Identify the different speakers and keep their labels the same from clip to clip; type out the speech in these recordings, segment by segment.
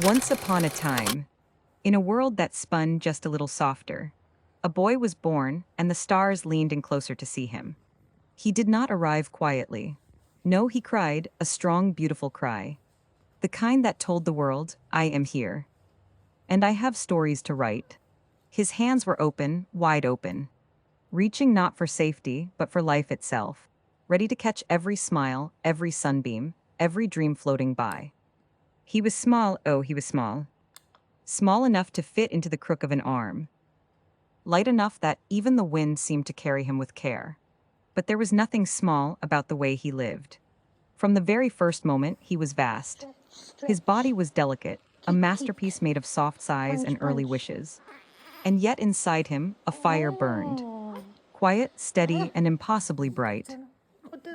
Speaker 1: Once upon a time, in a world that spun just a little softer, a boy was born and the stars leaned in closer to see him. He did not arrive quietly. No, he cried, a strong, beautiful cry. The kind that told the world, I am here. And I have stories to write. His hands were open, wide open, reaching not for safety, but for life itself, ready to catch every smile, every sunbeam, every dream floating by. He was small, oh, he was small. Small enough to fit into the crook of an arm. Light enough that even the wind seemed to carry him with care. But there was nothing small about the way he lived. From the very first moment, he was vast. His body was delicate, a masterpiece made of soft sighs and early wishes. And yet inside him, a fire burned. Quiet, steady, and impossibly bright.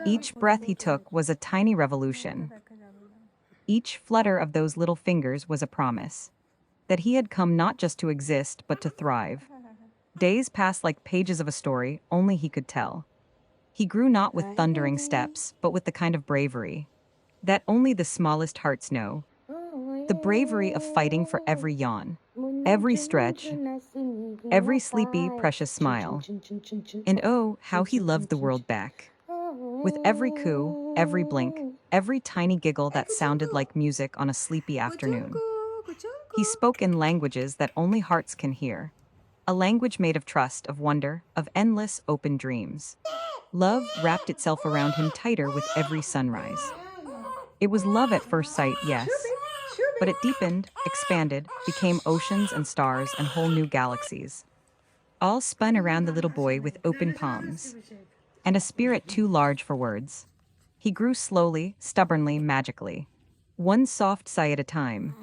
Speaker 1: Each breath he took was a tiny revolution. Each flutter of those little fingers was a promise that he had come not just to exist, but to thrive. Days passed like pages of a story only he could tell. He grew not with thundering steps, but with the kind of bravery that only the smallest hearts know. The bravery of fighting for every yawn, every stretch, every sleepy, precious smile. And oh, how he loved the world back. With every coo, every blink, every tiny giggle that sounded like music on a sleepy afternoon. He spoke in languages that only hearts can hear. A language made of trust, of wonder, of endless, open dreams. Love wrapped itself around him tighter with every sunrise. It was love at first sight, yes. But it deepened, expanded, became oceans and stars and whole new galaxies. All spun around the little boy with open palms. And a spirit too large for words. He grew slowly, stubbornly, magically. One soft sigh at a time.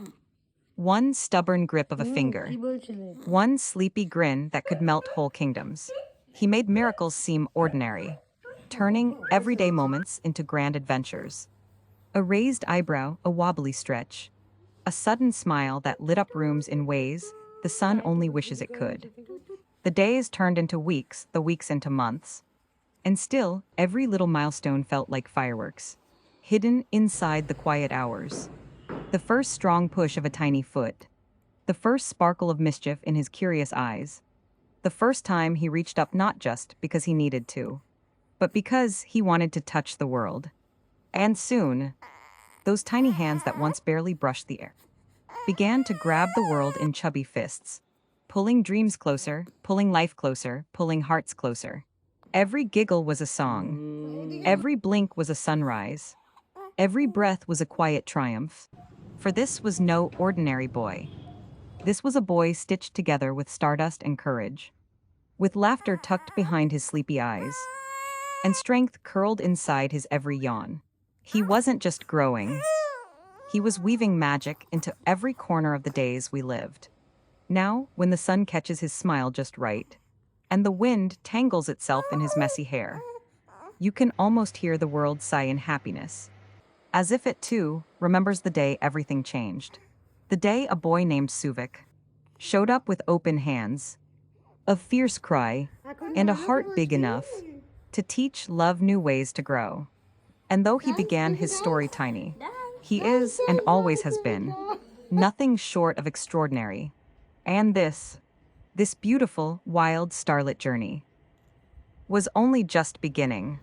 Speaker 1: One stubborn grip of a finger. One sleepy grin that could melt whole kingdoms. He made miracles seem ordinary, turning everyday moments into grand adventures. A raised eyebrow, a wobbly stretch. A sudden smile that lit up rooms in ways the sun only wishes it could. The days turned into weeks, the weeks into months. And still, every little milestone felt like fireworks, hidden inside the quiet hours. The first strong push of a tiny foot. The first sparkle of mischief in his curious eyes. The first time he reached up not just because he needed to, but because he wanted to touch the world. And soon, those tiny hands that once barely brushed the air began to grab the world in chubby fists, pulling dreams closer, pulling life closer, pulling hearts closer. Every giggle was a song. Every blink was a sunrise. Every breath was a quiet triumph. For this was no ordinary boy. This was a boy stitched together with stardust and courage, with laughter tucked behind his sleepy eyes, and strength curled inside his every yawn. He wasn't just growing. He was weaving magic into every corner of the days we lived. Now, when the sun catches his smile just right, and the wind tangles itself in his messy hair, you can almost hear the world sigh in happiness, as if it too remembers the day everything changed. The day a boy named Suvik showed up with open hands, a fierce cry, and a heart big enough to teach love new ways to grow. And though he began his story tiny, he is, and always has been, nothing short of extraordinary. And this beautiful, wild, starlit journey was only just beginning.